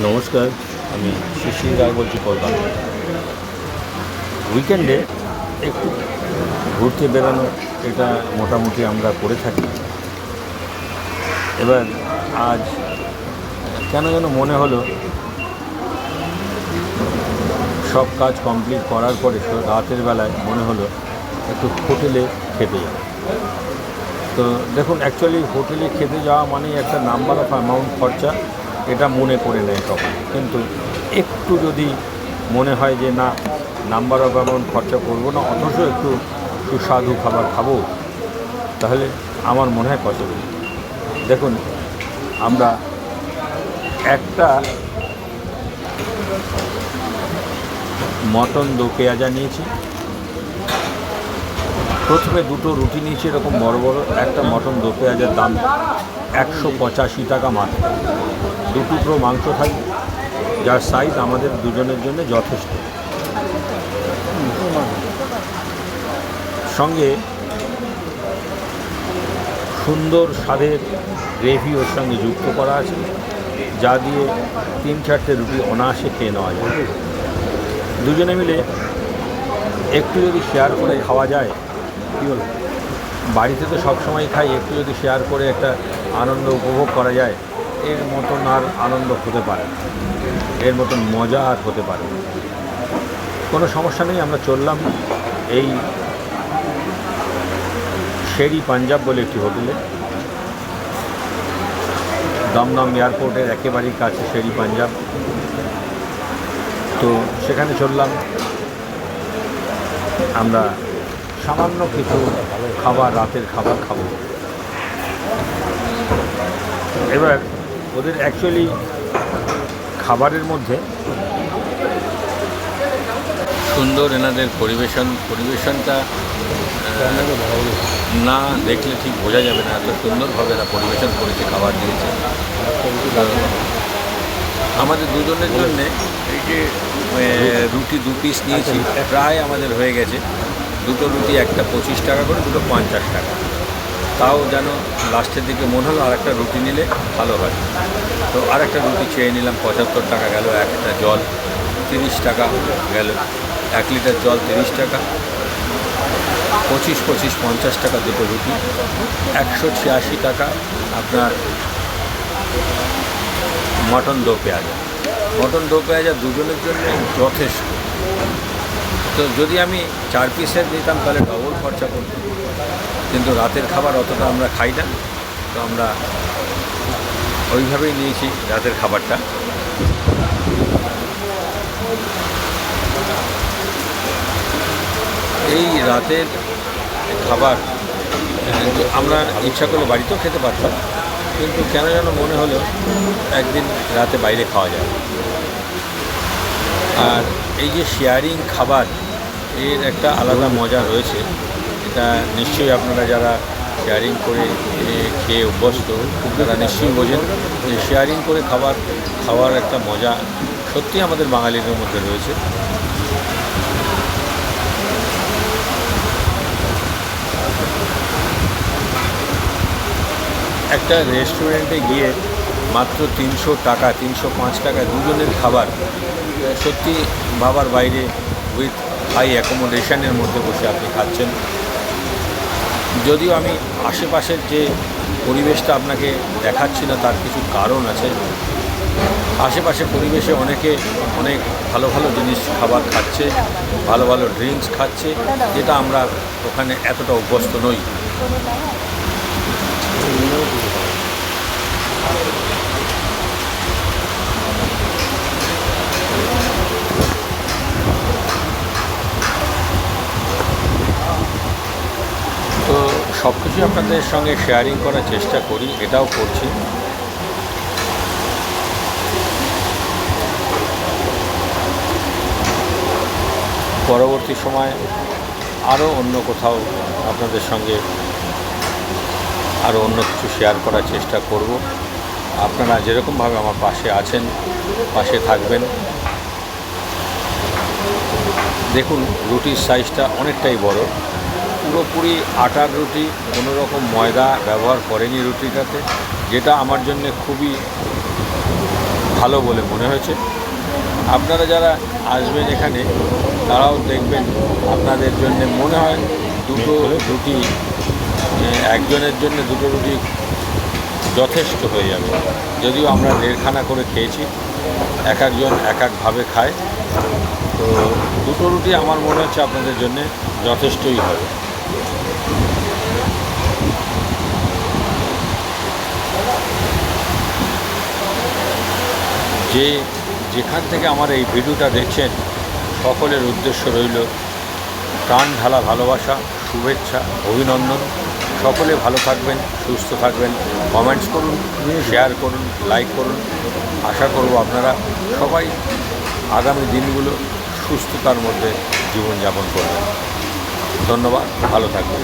নমস্কার, আমি শিশির রায় বলছি কলকাতা। উইকেন্ডে একটু ঘুরতে বেড়ানো এটা মোটামুটি আমরা করে থাকি। এবার আজ কেন যেন মনে হলো সব কাজ কমপ্লিট করার পরে রাতের বেলায় মনে হলো একটু হোটেলে খেতে যাওয়া। তো দেখুন, অ্যাকচুয়ালি হোটেলে খেতে যাওয়া মানেই একটা নাম্বার অফ অ্যামাউন্ট খরচা, এটা মনে করে নেয় তখন। কিন্তু একটু যদি মনে হয় যে না, নাম্বার অফ অ্যামাউন্ট খরচা করবো না, অথচ একটু সুস্বাদু খাবার খাবো, তাহলে আমার মনে হয় পসিবল। দেখুন, আমরা একটা মটন দো পেঁয়াজা নিয়েছি। প্রথমে দুটো রুটি নিয়েছি এরকম বড় বড়। একটা মটন দো পেঁয়াজের দাম 185 টাকা মাত্র। দু টুকরো মাংস থাকবে, যার সাইজ আমাদের দুজনের জন্য যথেষ্ট। সঙ্গে সুন্দর স্বাদের গ্রেভি ওর সঙ্গে যুক্ত করা আছে, যা দিয়ে 3-4টে রুটি অনায়াসে খেয়ে নেওয়া যায়। দুজনে মিলে একটু যদি শেয়ার করে খাওয়া যায়, কী বল, বাড়িতে তো সবসময় খাই, একটু যদি শেয়ার করে একটা আনন্দ উপভোগ করা যায়, এর মতন আর আনন্দ হতে পারে না, এর মতন মজা আর হতে পারে না। কোনো সমস্যা নেই, আমরা চললাম এই শেরি পাঞ্জাব বলে একটি হোটেলে। দমদম এয়ারপোর্টের একেবারেই কাছে শেরি পাঞ্জাব। তো সেখানে চললাম, আমরা সামান্য কিছু খাবার, রাতের খাবার খাবো। এবার ওদের অ্যাকচুয়ালি খাবারের মধ্যে সুন্দর এনাদের পরিবেশনটা না দেখলে ঠিক বোঝা যাবে না, এত সুন্দরভাবে এরা পরিবেশন করেছে, খাবার দিয়েছে। আমাদের দুজনের জন্যে এই যে রুটি 2 পিস নিয়েছি, প্রায় আমাদের হয়ে গেছে। দুটো রুটি, একটা 25 টাকা করে, দুটো 50 টাকা। তাও যেন লাস্টের দিকে মনে হলো আরেকটা রুটি নিলে ভালো হয়। তো আরেকটা রুটি চেয়ে নিলাম, 75 টাকা গেল। একটা জল 30 টাকা গেল, 1 লিটার জল 30 টাকা, 25 50 টাকা দুটো রুটি, 186 টাকা আপনার মটন দো পেঁয়াজা। মটন দো পেঁয়াজা দুজনের জন্য যথেষ্ট। তো যদি আমি 4 পিসের নিতাম তাহলে ডবল খরচা করতাম, কিন্তু রাতের খাবার অতটা আমরা খাই না, তো আমরা ওইভাবেই নিয়েছি রাতের খাবারটা। এই রাতের খাবার আমরা ইচ্ছা করলে বাড়িতেও খেতে পারতাম, কিন্তু কেন যেন মনে হলো একদিন রাতে বাইরে খাওয়া যায়। আর এই যে শেয়ারিং খাবার, এর একটা আলাদা মজা রয়েছে। এটা নিশ্চয়ই আপনারা যারা শেয়ারিং করে খেয়ে অভ্যস্ত, তারা নিশ্চয়ই বোঝেন যে শেয়ারিং করে খাওয়ার একটা মজা সত্যি আমাদের বাঙালিদের মধ্যে রয়েছে। একটা রেস্টুরেন্টে গিয়ে মাত্র 300 টাকা, 305 টাকায় দুজনের খাবার, সত্যি ভাবার বাইরে। উইথ হাই অ্যাকোমোডেশনের মধ্যে বসে আপনি খাচ্ছেন। যদিও আমি আশেপাশের যে পরিবেশটা আপনাকে দেখাচ্ছি না, তার কিছু কারণ আছে। আশেপাশে পরিবেশে অনেকে অনেক ভালো ভালো জিনিস খাবার খাচ্ছে, ভালো ভালো ড্রিঙ্কস খাচ্ছে, যেটা আমরা ওখানে এতটা অভ্যস্ত নই। তো সব কিছুই আপনাদের সঙ্গে শেয়ারিং করার চেষ্টা করি, এটাও করছি। পরবর্তী সময় আরও অন্য কোথাও আপনাদের সঙ্গে আরও অন্য কিছু শেয়ার করার চেষ্টা করব। আপনারা যেরকমভাবে আমার পাশে আছেন, পাশে থাকবেন। দেখুন, রুটির সাইজটা অনেকটাই বড়, পুরোপুরি আটার রুটি, কোনো রকম ময়দা ব্যবহার করেনি রুটিটাতে, যেটা আমার জন্য খুবই ভালো বলে মনে হয়েছে। আপনারা যারা আসবেন এখানে তারাও দেখবেন, আপনাদের জন্য মনে হয় দুটো রুটি, একজনের জন্য দুটো রুটি যথেষ্ট হয়ে যাবে। যদিও আমরা দেড়খানা করে খেয়েছি, এক একজন এক একভাবে খায়, তো দুটো রুটি আমার মনে হচ্ছে আপনাদের জন্য যথেষ্টই হবে। যেখান থেকে আমার এই ভিডিওটা দেখছেন, সকলের উদ্দেশ্য রইল প্রাণ ঢালা ভালোবাসা, শুভেচ্ছা, অভিনন্দন। সকলে ভালো থাকবেন, সুস্থ থাকবেন, কমেন্টস করুন, শেয়ার করুন, লাইক করুন। আশা করব আপনারা সবাই আগামী দিনগুলো সুস্থতার মধ্যে জীবনযাপন করবেন। ধন্যবাদ, ভালো থাকবেন।